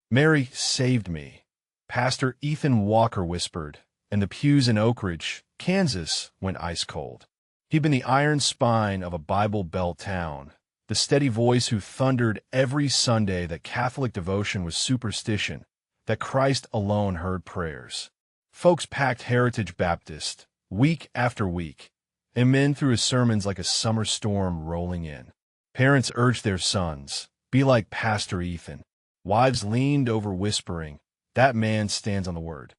"Mary saved me," Pastor Ethan Walker whispered, and the pews in Oak Ridge, Kansas, went ice cold. He'd been the iron spine of a Bible Belt town, the steady voice who thundered every Sunday that Catholic devotion was superstition, that Christ alone heard prayers. Folks packed Heritage Baptist, week after week, and men threw his sermons like a summer storm rolling in. Parents urged their sons, "Be like Pastor Ethan." Wives leaned over whispering, "That man stands on the word."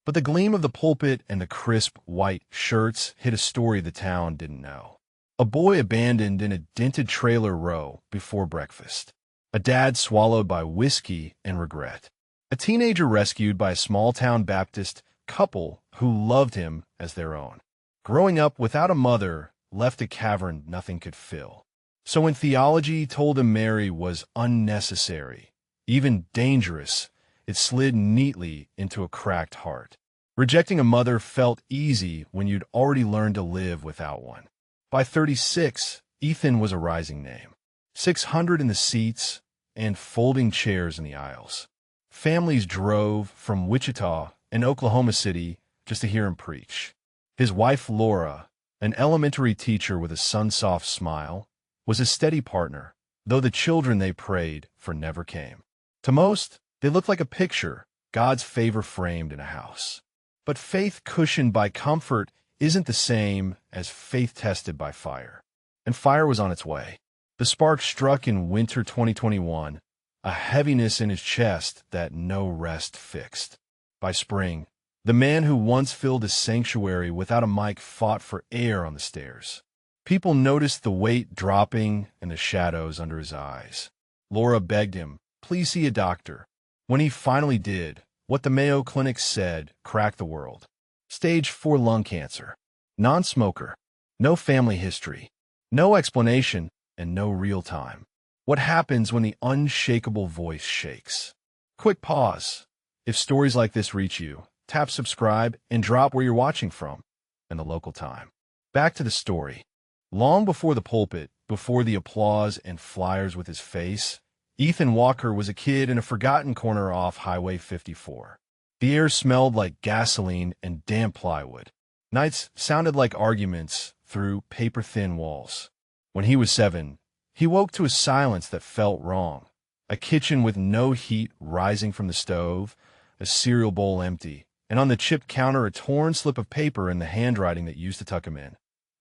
But the gleam of the pulpit and the crisp white shirts hid a story the town didn't know. A boy abandoned in a dented trailer row before breakfast. A dad swallowed by whiskey and regret. A teenager rescued by a small-town Baptist couple who loved him as their own. Growing up without a mother left a cavern nothing could fill. So when theology told him Mary was unnecessary, even dangerous, it slid neatly into a cracked heart. Rejecting a mother felt easy when you'd already learned to live without one. By 36, Ethan was a rising name. 600 in the seats and folding chairs in the aisles. Families drove from Wichita and Oklahoma City just to hear him preach. His wife Laura, an elementary teacher with a sun-soft smile, was a steady partner, though the children they prayed for never came. To most, they looked like a picture, God's favor framed in a house. But faith cushioned by comfort isn't the same as faith tested by fire. And fire was on its way. The spark struck in winter 2021, a heaviness in his chest that no rest fixed. By spring, the man who once filled a sanctuary without a mic fought for air on the stairs. People noticed the weight dropping and the shadows under his eyes. Laura begged him, "Please see a doctor." When he finally did, what the Mayo Clinic said cracked the world. Stage 4 lung cancer. Non-smoker. No family history. No explanation, and no real time. What happens when the unshakable voice shakes? Quick pause. If stories like this reach you, tap subscribe and drop where you're watching from and the local time. Back to the story. Long before the pulpit, before the applause and flyers with his face, Ethan Walker was a kid in a forgotten corner off Highway 54. The air smelled like gasoline and damp plywood. Nights sounded like arguments through paper-thin walls. When he was 7, he woke to a silence that felt wrong. A kitchen with no heat rising from the stove, a cereal bowl empty, and on the chipped counter a torn slip of paper in the handwriting that used to tuck him in.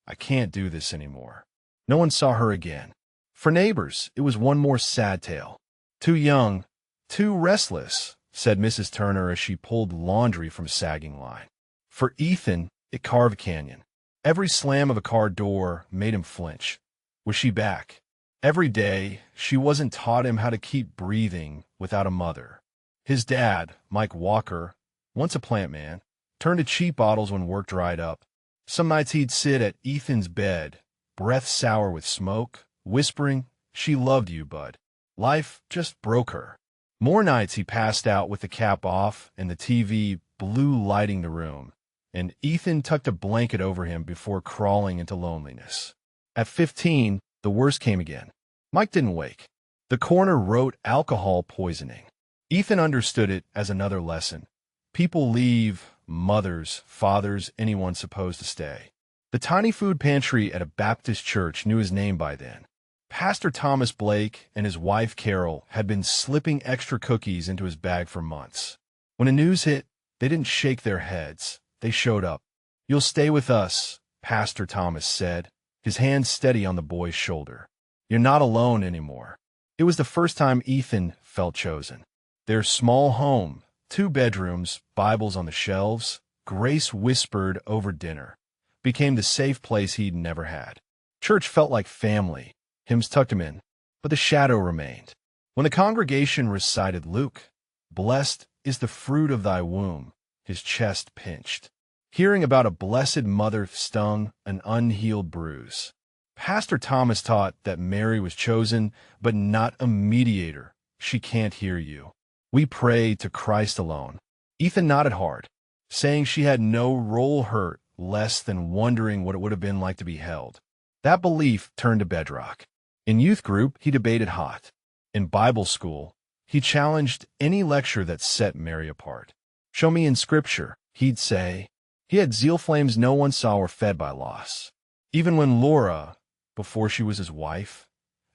"I can't do this anymore." No one saw her again. For neighbors, it was one more sad tale. "Too young, too restless," said Mrs. Turner as she pulled laundry from a sagging line. For Ethan, it carved a canyon. Every slam of a car door made him flinch. Was she back? Every day, she wasn't taught him how to keep breathing without a mother. His dad, Mike Walker, once a plant man, turned to cheap bottles when work dried up. Some nights he'd sit at Ethan's bed, breath sour with smoke, whispering, "She loved you, bud." Life just broke her. More nights he passed out with the cap off and the TV blue lighting the room, and Ethan tucked a blanket over him before crawling into loneliness. At 15, the worst came again. Mike didn't wake. The coroner wrote alcohol poisoning. Ethan understood it as another lesson. People leave, mothers, fathers, anyone supposed to stay. The tiny food pantry at a Baptist church knew his name by then. Pastor Thomas Blake and his wife Carol had been slipping extra cookies into his bag for months. When the news hit, they didn't shake their heads. They showed up. "You'll stay with us," Pastor Thomas said, his hand steady on the boy's shoulder. "You're not alone anymore." It was the first time Ethan felt chosen. Their small home, 2 bedrooms, Bibles on the shelves, grace whispered over dinner, became the safe place he'd never had. Church felt like family. Hymns tucked him in, but the shadow remained. When the congregation recited Luke, "Blessed is the fruit of thy womb," his chest pinched. Hearing about a blessed mother stung an unhealed bruise. Pastor Thomas taught that Mary was chosen, but not a mediator. "She can't hear you. We pray to Christ alone." Ethan nodded hard, saying she had no role hurt less than wondering what it would have been like to be held. That belief turned to bedrock. In youth group, he debated hot. In Bible school, He challenged any lecture that set Mary apart. "Show me in Scripture," he'd say. He had zeal flames no one saw were fed by loss. Even when Laura, before she was his wife,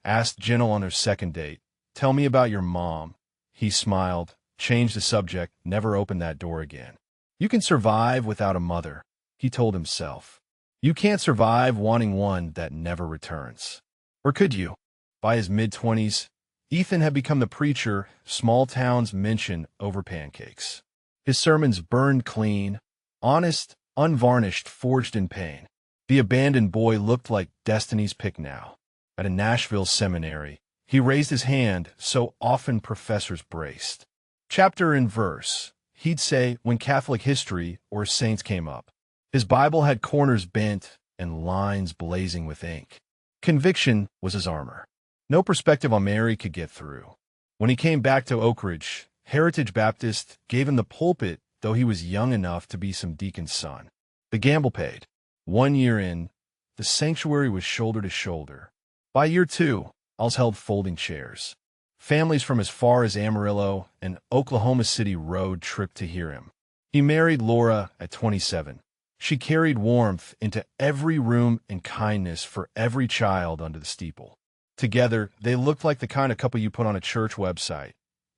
asked Jinnel on their second date, "Tell me about your mom," he smiled, changed the subject, never opened that door again. "You can survive without a mother," he told himself. "You can't survive wanting one that never returns." Or could you? By his mid-20s, Ethan had become the preacher small towns mention over pancakes. His sermons burned clean, honest, unvarnished, forged in pain. The abandoned boy looked like destiny's pick now. At a Nashville seminary, he raised his hand so often professors braced. Chapter and verse, he'd say when Catholic history or saints came up. His Bible had corners bent and lines blazing with ink. Conviction was his armor. No perspective on Mary could get through. When he came back to Oak Ridge, Heritage Baptist gave him the pulpit, though he was young enough to be some deacon's son. The gamble paid. 1 year in, the sanctuary was shoulder to shoulder. By year 2, alls held folding chairs. Families from as far as Amarillo and Oklahoma City road tripped to hear him. He married Laura at 27. She carried warmth into every room and kindness for every child under the steeple. Together, they looked like the kind of couple you put on a church website.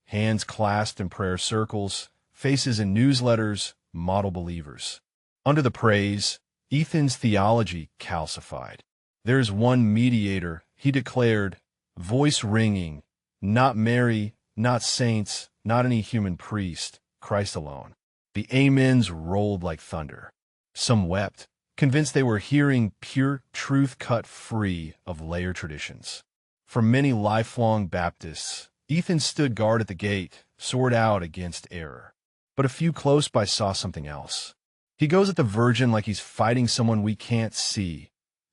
Hands clasped in prayer circles, faces in newsletters, model believers. Under the praise, Ethan's theology calcified. "There's one mediator," he declared, voice ringing, "not Mary, not saints, not any human priest, Christ alone." The amens rolled like thunder. Some wept, convinced they were hearing pure truth cut free of layered traditions. For many lifelong Baptists, Ethan stood guard at the gate, sword out against error. But a few close by saw something else. "He goes at the Virgin like he's fighting someone we can't see,"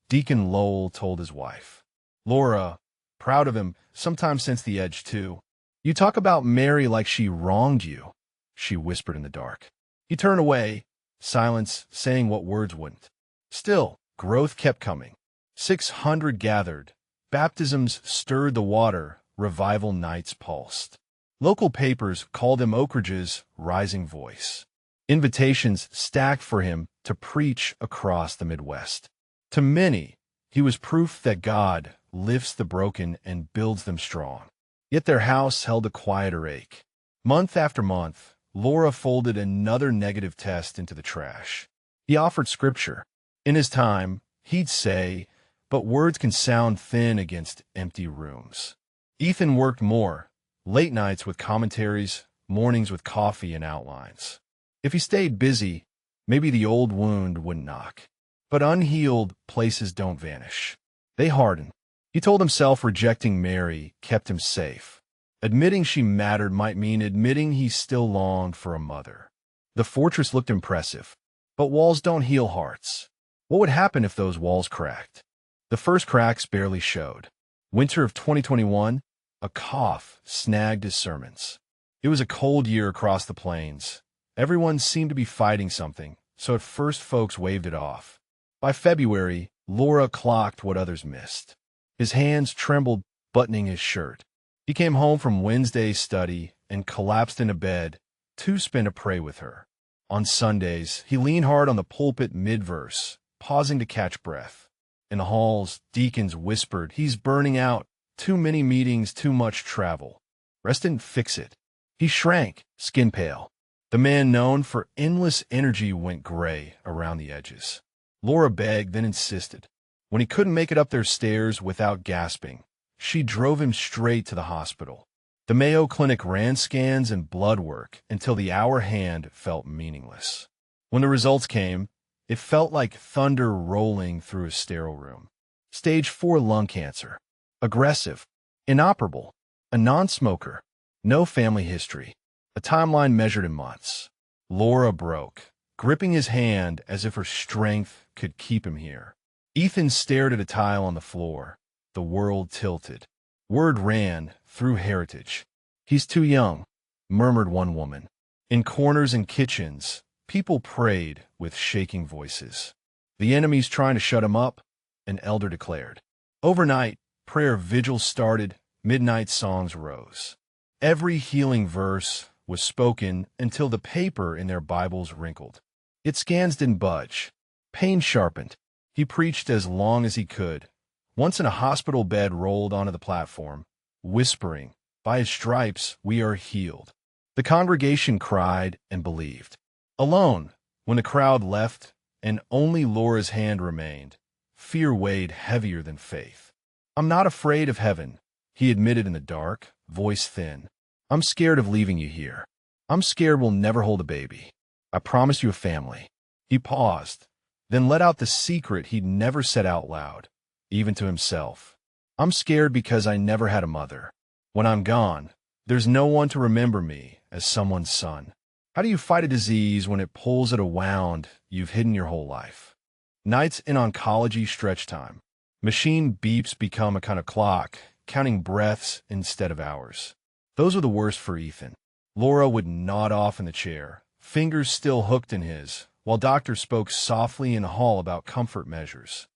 Deacon Lowell told his wife. Laura, proud of him, sometimes sensed the edge too. "You talk about Mary like she wronged you," she whispered in the dark. He turned away, silence saying what words wouldn't. Still, growth kept coming. 600 gathered. Baptisms stirred the water. Revival nights pulsed. Local papers called him Oak Ridge's rising voice. Invitations stacked for him to preach across the Midwest. To many, he was proof that God lifts the broken and builds them strong. Yet their house held a quieter ache. Month after month, Laura folded another negative test into the trash. He offered Scripture. In his time, he'd say, but words can sound thin against empty rooms. Ethan worked more, late nights with commentaries, mornings with coffee and outlines. If he stayed busy, maybe the old wound wouldn't knock. But unhealed places don't vanish. They harden. He told himself rejecting Mary kept him safe. Admitting she mattered might mean admitting he still longed for a mother. The fortress looked impressive, but walls don't heal hearts. What would happen if those walls cracked? The first cracks barely showed. Winter of 2021, a cough snagged his sermons. It was a cold year across the plains. Everyone seemed to be fighting something, so at first folks waved it off. By February, Laura clocked what others missed. His hands trembled buttoning his shirt. He came home from Wednesday's study and collapsed in a bed, too spent to pray with her. On Sundays, he leaned hard on the pulpit mid-verse, pausing to catch breath. In the halls, deacons whispered, "He's burning out. Too many meetings, too much travel." Rest didn't fix it. He shrank, skin pale. The man known for endless energy went gray around the edges. Laura begged, then insisted. When he couldn't make it up their stairs without gasping, she drove him straight to the hospital. The Mayo Clinic ran scans and blood work until the hour hand felt meaningless. When the results came, it felt like thunder rolling through a sterile room. Stage 4 lung cancer. Aggressive. Inoperable. A non-smoker. No family history. A timeline measured in months. Laura broke, gripping his hand as if her strength could keep him here. Ethan stared at a tile on the floor. The world tilted. Word ran through Heritage. "He's too young," murmured one woman. In corners and kitchens, people prayed with shaking voices. "The enemy's trying to shut him up," an elder declared. Overnight, prayer vigils started, midnight songs rose. Every healing verse was spoken until the paper in their Bibles wrinkled. Its scans didn't budge. Pain sharpened. He preached as long as he could. Once in a hospital bed, rolled onto the platform, whispering, "By his stripes we are healed." The congregation cried and believed. Alone, when the crowd left and only Laura's hand remained, fear weighed heavier than faith. "I'm not afraid of heaven," he admitted in the dark, voice thin. "I'm scared of leaving you here. I'm scared we'll never hold a baby. I promised you a family." He paused, then let out the secret he'd never said out loud, even to himself. "I'm scared because I never had a mother. When I'm gone, there's no one to remember me as someone's son." How do you fight a disease when it pulls at a wound you've hidden your whole life? Nights in oncology stretch time. Machine beeps become a kind of clock, counting breaths instead of hours. Those were the worst for Ethan. Laura would nod off in the chair, fingers still hooked in his, while doctors spoke softly in the hall about comfort measures.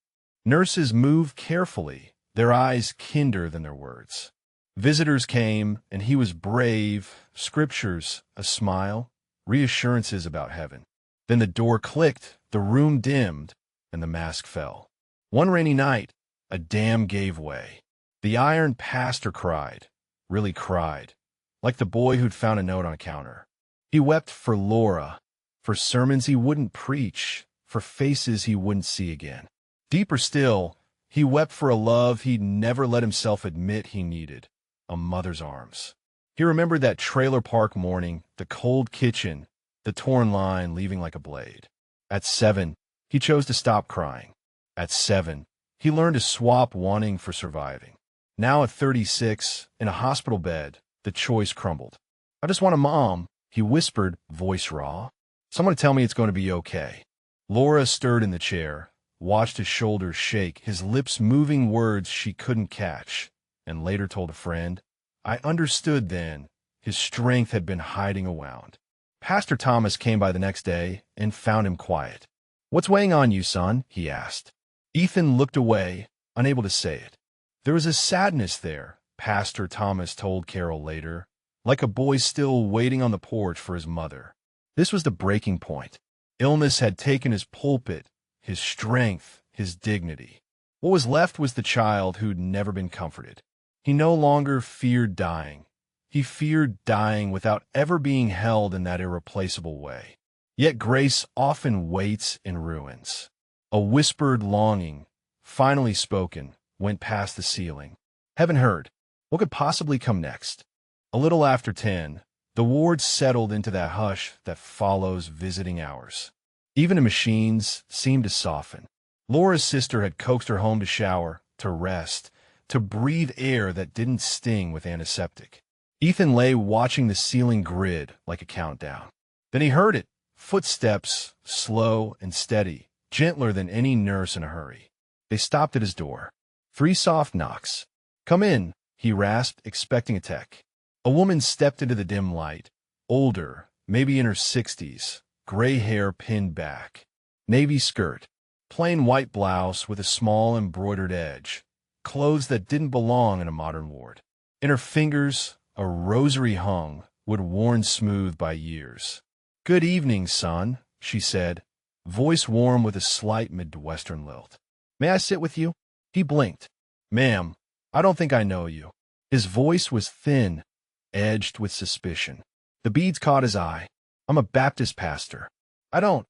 Nurses moved carefully, their eyes kinder than their words. Visitors came, and he was brave, scriptures, a smile, reassurances about heaven. Then the door clicked, the room dimmed, and the mask fell. One rainy night, a dam gave way. The iron pastor cried, really cried, like the boy who'd found a note on a counter. He wept for Laura, for sermons he wouldn't preach, for faces he wouldn't see again. Deeper still, he wept for a love he'd never let himself admit he needed, a mother's arms. He remembered that trailer park morning, the cold kitchen, the torn line leaving like a blade. At 7, he chose to stop crying. At 7, he learned to swap wanting for surviving. Now at 36, in a hospital bed, the choice crumbled. "I just want a mom," he whispered, voice raw. "Someone to tell me it's going to be okay." Laura stirred in the chair, watched his shoulders shake, his lips moving words she couldn't catch, and later told a friend, "I understood then. His strength had been hiding a wound." Pastor Thomas came by the next day and found him quiet. "What's weighing on you, son?" he asked. Ethan looked away, unable to say it. There was a sadness there, Pastor Thomas told Carol later, like a boy still waiting on the porch for his mother. This was the breaking point. Illness had taken his pulpit, his strength, his dignity. What was left was the child who'd never been comforted. He no longer feared dying. He feared dying without ever being held in that irreplaceable way. Yet grace often waits in ruins. A whispered longing, finally spoken, went past the ceiling. Heaven heard. What could possibly come next? A little after 10, the ward settled into that hush that follows visiting hours. Even the machines seemed to soften. Laura's sister had coaxed her home to shower, to rest, to breathe air that didn't sting with antiseptic. Ethan lay watching the ceiling grid like a countdown. Then he heard it, footsteps, slow and steady, gentler than any nurse in a hurry. They stopped at his door. 3 soft knocks. "Come in," he rasped, expecting a tech. A woman stepped into the dim light, older, maybe in her 60s, gray hair pinned back, navy skirt, plain white blouse with a small embroidered edge, clothes that didn't belong in a modern ward. In her fingers, a rosary hung, wood worn smooth by years. "Good evening, son," she said, voice warm with a slight Midwestern lilt. "May I sit with you?" He blinked. "Ma'am, I don't think I know you." His voice was thin, edged with suspicion. The beads caught his eye. "I'm a Baptist pastor. I don't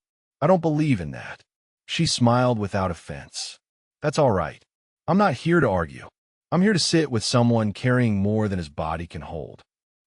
believe in that." She smiled without offense. "That's all right. I'm not here to argue. I'm here to sit with someone carrying more than his body can hold."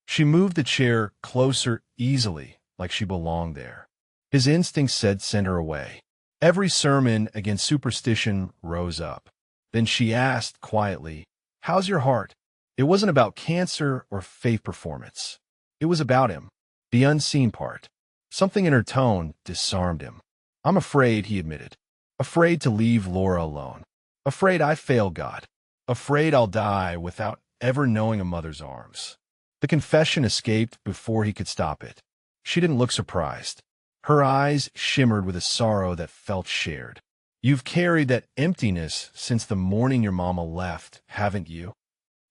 She moved the chair closer easily, like she belonged there. His instinct said send her away. Every sermon against superstition rose up. Then she asked quietly, "How's your heart?" It wasn't about cancer or faith performance. It was about him, the unseen part. Something in her tone disarmed him. "I'm afraid," he admitted. "Afraid to leave Laura alone. Afraid I failed God. Afraid I'll die without ever knowing a mother's arms." The confession escaped before he could stop it. She didn't look surprised. Her eyes shimmered with a sorrow that felt shared. "You've carried that emptiness since the morning your mama left, haven't you?"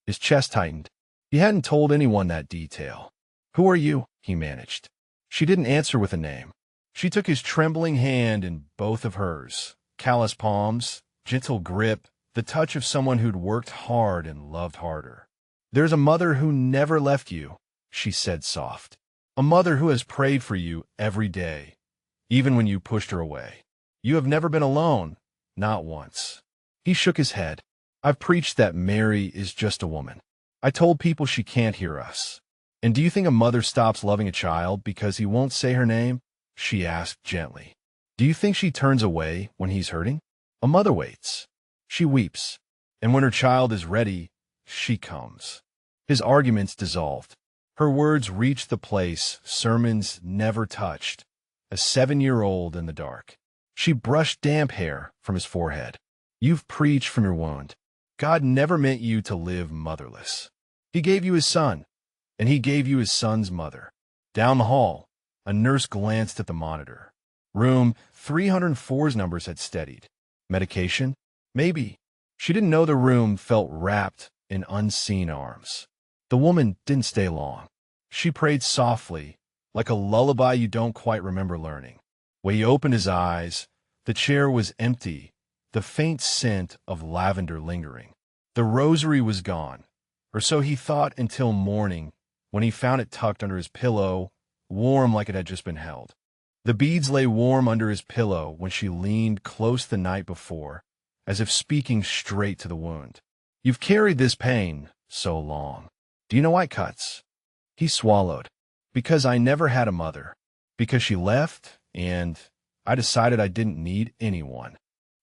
His chest tightened. He hadn't told anyone that detail. "Who are you?" he managed. She didn't answer with a name. She took his trembling hand in both of hers. Callous palms, gentle grip, the touch of someone who'd worked hard and loved harder. "There's a mother who never left you," she said soft. "A mother who has prayed for you every day, even when you pushed her away. You have never been alone, not once." He shook his head. "I've preached that Mary is just a woman. I told people she can't hear us." "And do you think a mother stops loving a child because he won't say her name?" she asked gently. "Do you think she turns away when he's hurting? A mother waits. She weeps. And when her child is ready, she comes." His arguments dissolved. Her words reached the place sermons never touched, a 7-year-old in the dark. She brushed damp hair from his forehead. "You've preached from your wound. God never meant you to live motherless. He gave you his son, and he gave you his son's mother." Down the hall, a nurse glanced at the monitor. Room 304's numbers had steadied. Medication? Maybe. She didn't know the room felt wrapped in unseen arms. The woman didn't stay long. She prayed softly, like a lullaby you don't quite remember learning. When he opened his eyes, the chair was empty, the faint scent of lavender lingering. The rosary was gone, or so he thought until morning, when he found it tucked under his pillow, warm like it had just been held. The beads lay warm under his pillow when she leaned close the night before, as if speaking straight to the wound. "You've carried this pain so long. Do you know why it cuts?" He swallowed. "Because I never had a mother. Because she left, and I decided I didn't need anyone."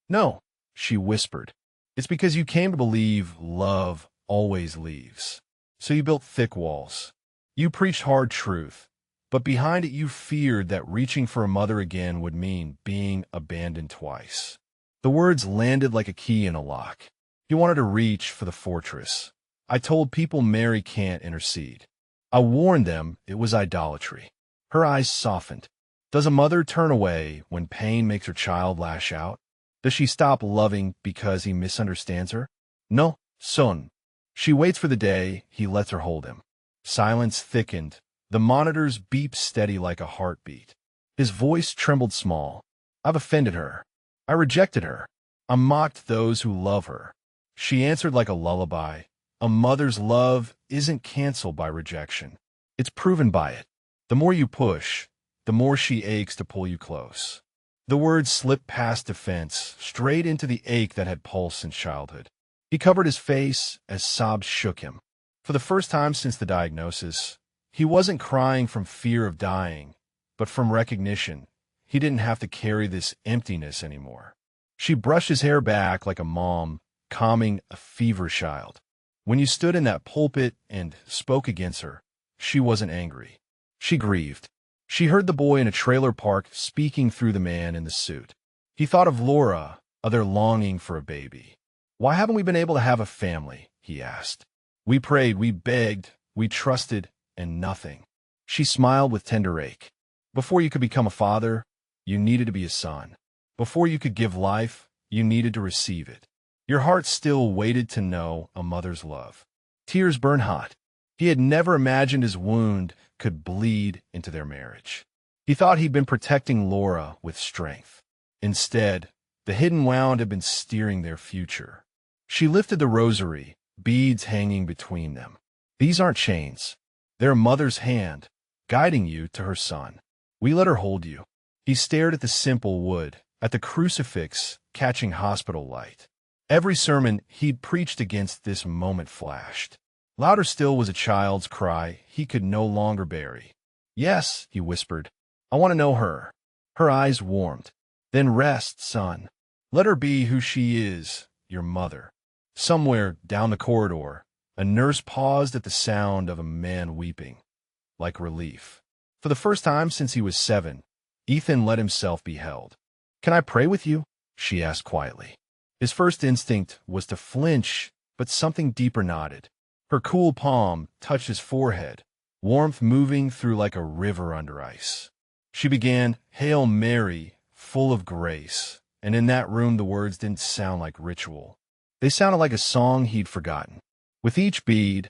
"No," she whispered. "It's because you came to believe love always leaves. So you built thick walls. You preached hard truth, but behind it you feared that reaching for a mother again would mean being abandoned twice." The words landed like a key in a lock. He wanted to reach for the fortress. "I told people Mary can't intercede. I warned them it was idolatry." Her eyes softened. "Does a mother turn away when pain makes her child lash out? Does she stop loving because he misunderstands her? No, son." She waits for the day he lets her hold him. Silence thickened. The monitors beeped steady like a heartbeat. His voice trembled small. "I've offended her. I rejected her. I mocked those who love her." She answered like a lullaby. "A mother's love isn't canceled by rejection. It's proven by it. The more you push, the more she aches to pull you close." The words slipped past defense, straight into the ache that had pulsed since childhood. He covered his face as sobs shook him. For the first time since the diagnosis, he wasn't crying from fear of dying, but from recognition. He didn't have to carry this emptiness anymore. She brushed his hair back like a mom calming a fever child. When you stood in that pulpit and spoke against her, she wasn't angry. She grieved. She heard the boy in a trailer park speaking through the man in the suit. He thought of Laura, of their longing for a baby. "Why haven't we been able to have a family?" he asked. "We prayed, we begged, we trusted, and nothing." She smiled with tender ache. "Before you could become a father, you needed to be a son. Before you could give life, you needed to receive it. Your heart still waited to know a mother's love." Tears burned hot. He had never imagined his wound could bleed into their marriage. He thought he'd been protecting Laura with strength. Instead, the hidden wound had been steering their future. She lifted the rosary, beads hanging between them. "These aren't chains. They're a mother's hand, guiding you to her son. We let her hold you." He stared at the simple wood, at the crucifix catching hospital light. Every sermon he'd preached against this moment flashed. Louder still was a child's cry he could no longer bury. "Yes," he whispered. "I want to know her." Her eyes warmed. "Then rest, son. Let her be who she is, your mother." Somewhere down the corridor, a nurse paused at the sound of a man weeping, like relief. For the first time since he was 7, Ethan let himself be held. "Can I pray with you?" she asked quietly. His first instinct was to flinch, but something deeper nodded. Her cool palm touched his forehead, warmth moving through like a river under ice. She began, "Hail Mary, full of grace," and in that room the words didn't sound like ritual. They sounded like a song he'd forgotten. With each bead,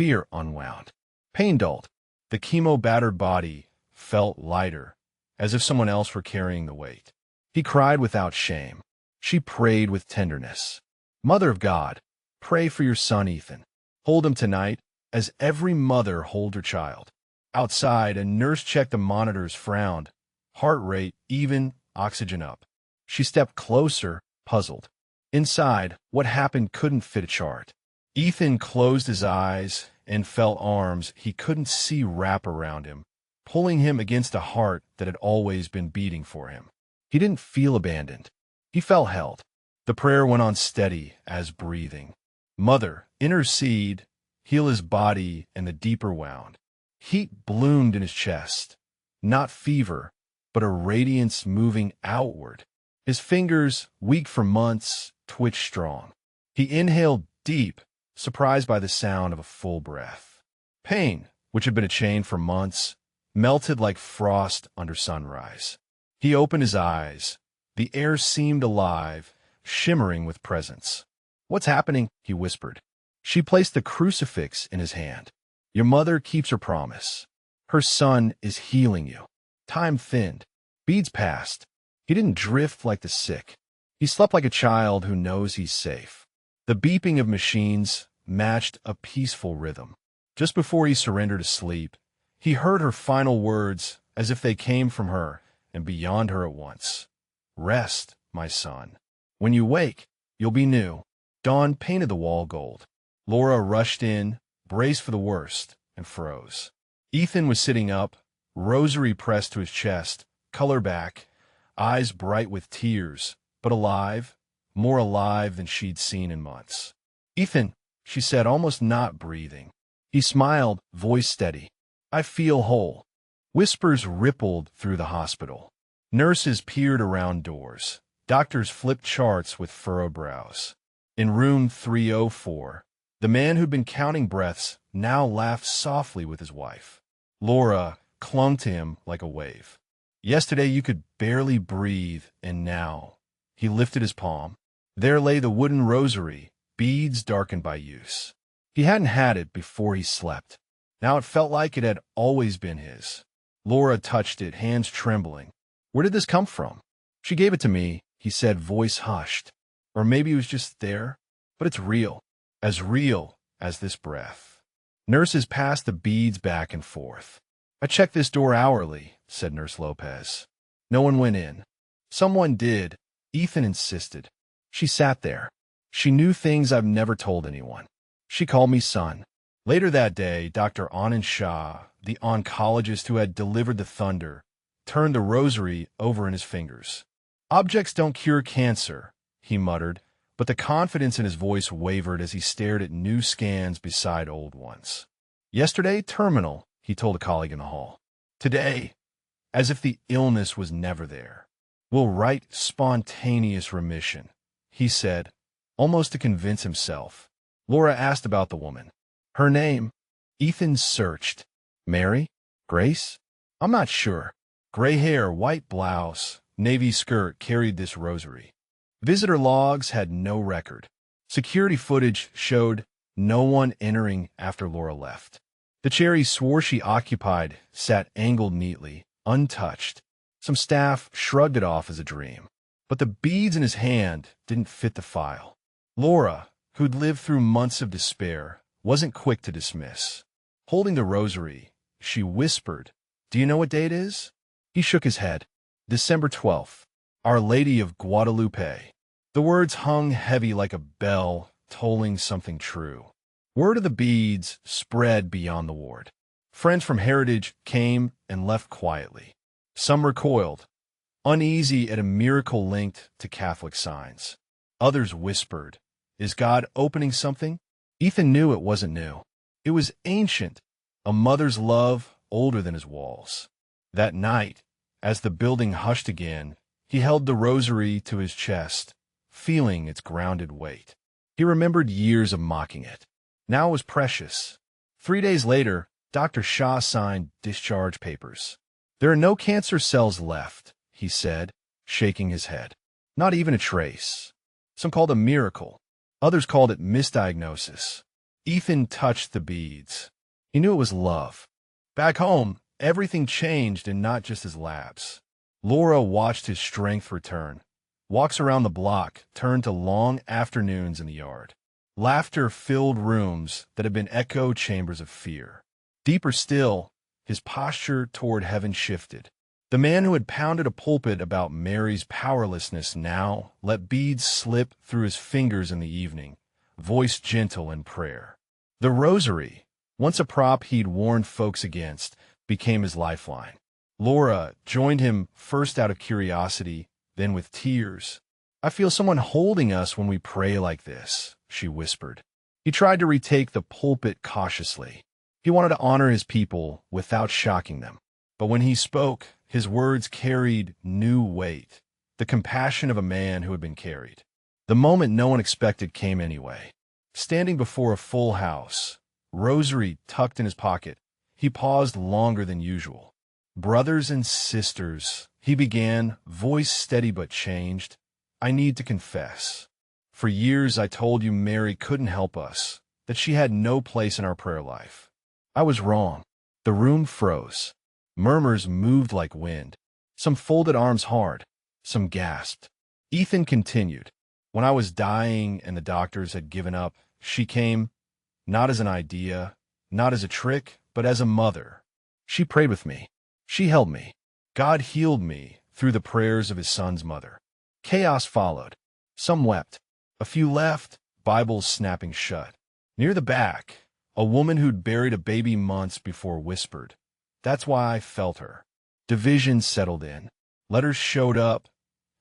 Fear unwound. Pain dulled. The chemo-battered body felt lighter, as if someone else were carrying the weight. He cried without shame. She prayed with tenderness. Mother of God, pray for your son Ethan. Hold him tonight, as every mother holds her child. Outside, a nurse checked the monitors, frowned. Heart rate even, oxygen up. She stepped closer, puzzled. Inside, what happened couldn't fit a chart. Ethan closed his eyes and felt arms he couldn't see wrap around him, pulling him against a heart that had always been beating for him. He didn't feel abandoned. He felt held. The prayer went on steady as breathing. Mother, intercede, heal his body, and the deeper wound. Heat bloomed in his chest. Not fever, but a radiance moving outward. His fingers, weak for months, twitched strong. He inhaled deep, surprised by the sound of a full breath. Pain, which had been a chain for months, melted like frost under sunrise. He opened his eyes. The air seemed alive, shimmering with presence. "What's happening?" he whispered. She placed the crucifix in his hand. "Your mother keeps her promise. Her son is healing you." Time thinned. Beads passed. He didn't drift like the sick. He slept like a child who knows he's safe. The beeping of machines matched a peaceful rhythm. Just before he surrendered to sleep, he heard her final words as if they came from her and beyond her at once. "Rest, my son. When you wake, you'll be new." Dawn painted the wall gold. Laura rushed in, braced for the worst, and froze. Ethan was sitting up, rosary pressed to his chest, color back, eyes bright with tears, but alive, more alive than she'd seen in months. "Ethan," she said, almost not breathing. He smiled, voice steady. "I feel whole." Whispers rippled through the hospital. Nurses peered around doors. Doctors flipped charts with furrowed brows. In room 304, the man who'd been counting breaths now laughed softly with his wife. Laura clung to him like a wave. "Yesterday you could barely breathe, and now—" He lifted his palm. There lay the wooden rosary, beads darkened by use. He hadn't had it before he slept. Now it felt like it had always been his. Laura touched it, hands trembling. "Where did this come from?" "She gave it to me," he said, voice hushed. "Or maybe it was just there. But it's real as this breath." Nurses passed the beads back and forth. "I check this door hourly," said Nurse Lopez. No one went in. "Someone did," Ethan insisted. "She sat there. She knew things I've never told anyone. She called me son." Later that day, Dr. Anand Shah, the oncologist who had delivered the thunder, turned the rosary over in his fingers. "Objects don't cure cancer," he muttered, but the confidence in his voice wavered as he stared at new scans beside old ones. "Yesterday, terminal," he told a colleague in the hall. "Today," as if the illness was never there. "We'll write spontaneous remission," he said, almost to convince himself. Laura asked about the woman. "Her name?" Ethan searched. "Mary? Grace? I'm not sure." Gray hair, white blouse, navy skirt carried this rosary. Visitor logs had no record. Security footage showed no one entering after Laura left. The chair he swore she occupied sat angled neatly, untouched. Some staff shrugged it off as a dream. But the beads in his hand didn't fit the file. Laura, who'd lived through months of despair, wasn't quick to dismiss. Holding the rosary, she whispered, "Do you know what day it is?" He shook his head. "December 12th, Our Lady of Guadalupe." The words hung heavy like a bell, tolling something true. Word of the beads spread beyond the ward. Friends from Heritage came and left quietly. Some recoiled, uneasy at a miracle linked to Catholic signs. Others whispered, "Is God opening something?" Ethan knew it wasn't new. It was ancient, a mother's love older than his walls. That night, as the building hushed again, he held the rosary to his chest, feeling its grounded weight. He remembered years of mocking it. Now it was precious. 3 days later, Dr. Shah signed discharge papers. "There are no cancer cells left," he said, shaking his head. "Not even a trace." Some called it a miracle. Others called it misdiagnosis. Ethan touched the beads. He knew it was love. Back home, everything changed, and not just his labs. Laura watched his strength return. Walks around the block turned to long afternoons in the yard. Laughter filled rooms that had been echo chambers of fear. Deeper still, his posture toward heaven shifted. The man who had pounded a pulpit about Mary's powerlessness now let beads slip through his fingers in the evening, voice gentle in prayer. The rosary, once a prop he'd warned folks against, became his lifeline. Laura joined him first out of curiosity, then with tears. "I feel someone holding us when we pray like this," she whispered. He tried to retake the pulpit cautiously. He wanted to honor his people without shocking them. But when he spoke, his words carried new weight, the compassion of a man who had been carried. The moment no one expected came anyway. Standing before a full house, rosary tucked in his pocket, he paused longer than usual. "Brothers and sisters," he began, voice steady but changed, "I need to confess. For years I told you Mary couldn't help us, that she had no place in our prayer life. I was wrong." The room froze. Murmurs moved like wind. Some folded arms hard. Some gasped. Ethan continued. "When I was dying and the doctors had given up, she came, not as an idea, not as a trick, but as a mother. She prayed with me. She held me. God healed me through the prayers of his son's mother." Chaos followed. Some wept. A few left, Bibles snapping shut. Near the back, a woman who'd buried a baby months before whispered, "That's why I felt her." Division settled in. Letters showed up,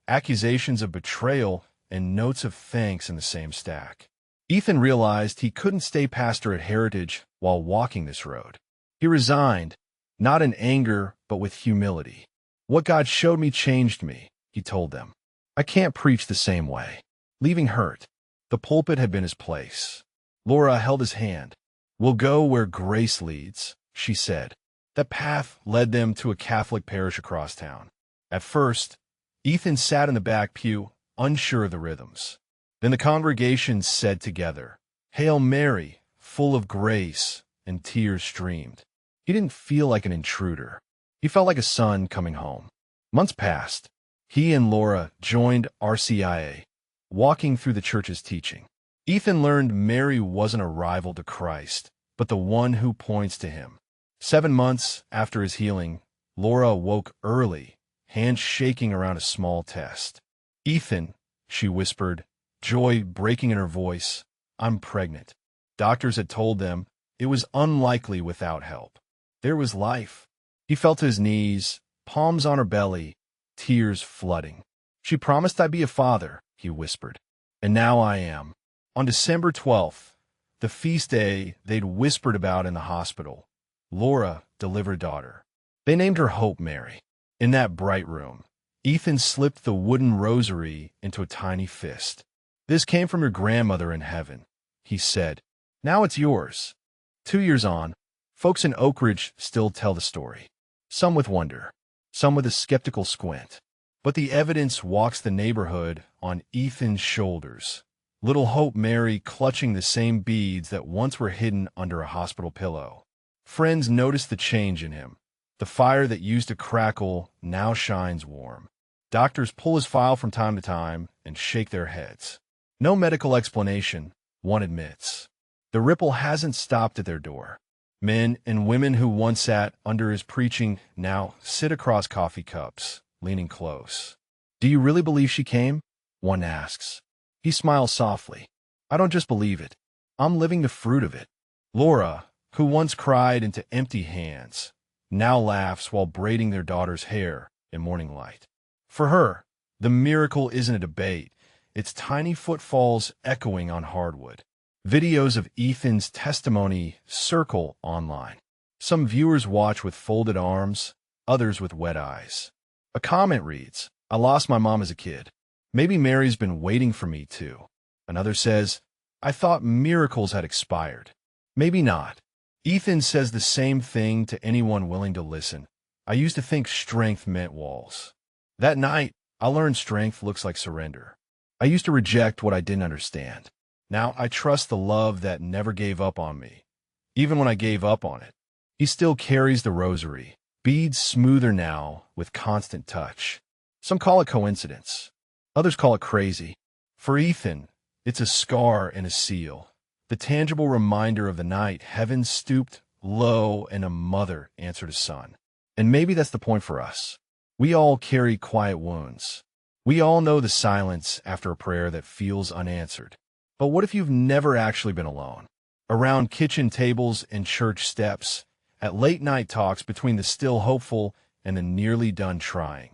accusations of betrayal, and notes of thanks in the same stack. Ethan realized he couldn't stay pastor at Heritage while walking this road. He resigned, not in anger, but with humility. "What God showed me changed me," he told them. "I can't preach the same way." Leaving hurt, the pulpit had been his place. Laura held his hand. "We'll go where grace leads," she said. That path led them to a Catholic parish across town. At first, Ethan sat in the back pew, unsure of the rhythms. Then the congregation said together, "Hail Mary, full of grace," and tears streamed. He didn't feel like an intruder. He felt like a son coming home. Months passed. He and Laura joined RCIA, walking through the church's teaching. Ethan learned Mary wasn't a rival to Christ, but the one who points to him. 7 months after his healing, Laura woke early, hands shaking around a small test. "Ethan," she whispered, joy breaking in her voice, "I'm pregnant." Doctors had told them it was unlikely without help. There was life. He fell to his knees, palms on her belly, tears flooding. "She promised I'd be a father," he whispered. "And now I am." On December 12th, the feast day they'd whispered about in the hospital, Laura delivered a daughter. They named her Hope Mary. In that bright room, Ethan slipped the wooden rosary into a tiny fist. "This came from your grandmother in heaven," he said. "Now it's yours." 2 years on, folks in Oak Ridge still tell the story. Some with wonder, some with a skeptical squint. But the evidence walks the neighborhood on Ethan's shoulders. Little Hope Mary clutching the same beads that once were hidden under a hospital pillow. Friends notice the change in him. The fire that used to crackle now shines warm. Doctors pull his file from time to time and shake their heads. No medical explanation, one admits. The ripple hasn't stopped at their door. Men and women who once sat under his preaching now sit across coffee cups, leaning close. "Do you really believe she came?" one asks. He smiles softly. "I don't just believe it. I'm living the fruit of it." Laura, who once cried into empty hands, now laughs while braiding their daughter's hair in morning light. For her, the miracle isn't a debate. It's tiny footfalls echoing on hardwood. Videos of Ethan's testimony circle online. Some viewers watch with folded arms, others with wet eyes. A comment reads, "I lost my mom as a kid. Maybe Mary's been waiting for me too." Another says, "I thought miracles had expired." Maybe not. Ethan says the same thing to anyone willing to listen. "I used to think strength meant walls. That night, I learned strength looks like surrender. I used to reject what I didn't understand. Now I trust the love that never gave up on me. Even when I gave up on it, he still carries the rosary, beads smoother now with constant touch. Some call it coincidence. Others call it crazy. For Ethan, it's a scar and a seal, the tangible reminder of the night heaven stooped low and a mother answered a son. And maybe that's the point for us. We all carry quiet wounds. We all know the silence after a prayer that feels unanswered. But what if you've never actually been alone? Around kitchen tables and church steps, at late-night talks between the still hopeful and the nearly done trying.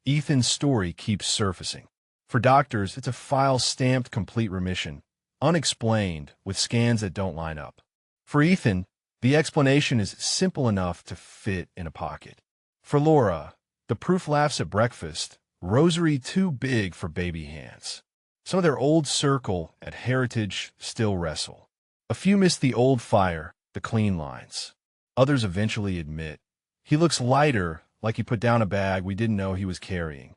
Ethan's story keeps surfacing. For doctors, it's a file stamped complete remission, unexplained, with scans that don't line up. For Ethan, the explanation is simple enough to fit in a pocket. For Laura, the proof laughs at breakfast, rosary too big for baby hands. Some of their old circle at Heritage still wrestle. A few miss the old fire, the clean lines. Others eventually admit, he looks lighter, like he put down a bag we didn't know he was carrying.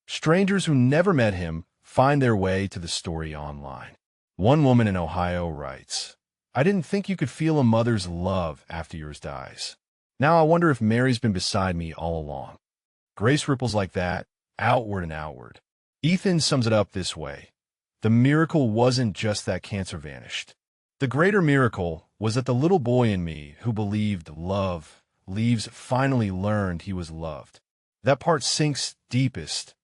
Strangers who never met him find their way to the story online. One woman in Ohio writes, I didn't think you could feel a mother's love after yours dies. Now I wonder if Mary's been beside me all along. Grace ripples like that, outward and outward. Ethan sums it up this way. The miracle wasn't just that cancer vanished. The greater miracle was that the little boy in me who believed love leaves finally learned he was loved. That part sinks deepest,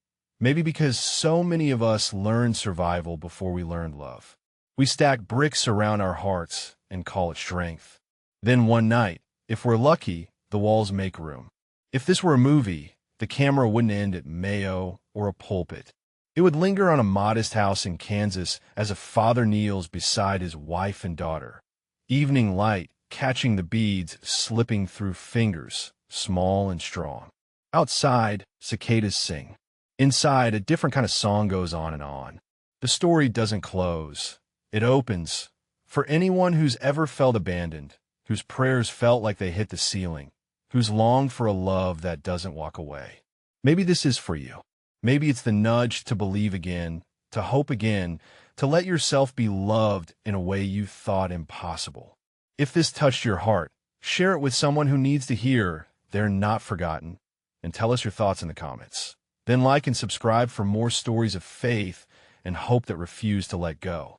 maybe because so many of us learned survival before we learned love. We stack bricks around our hearts and call it strength. Then one night, if we're lucky, the walls make room. If this were a movie, the camera wouldn't end at Mayo or a pulpit. It would linger on a modest house in Kansas as a father kneels beside his wife and daughter. Evening light catching the beads slipping through fingers, small and strong. Outside, cicadas sing. Inside, a different kind of song goes on and on. The story doesn't close. It opens. For anyone who's ever felt abandoned, whose prayers felt like they hit the ceiling, who's longed for a love that doesn't walk away. Maybe this is for you. Maybe it's the nudge to believe again, to hope again, to let yourself be loved in a way you thought impossible. If this touched your heart, share it with someone who needs to hear they're not forgotten, and tell us your thoughts in the comments. Then like and subscribe for more stories of faith and hope that refuse to let go.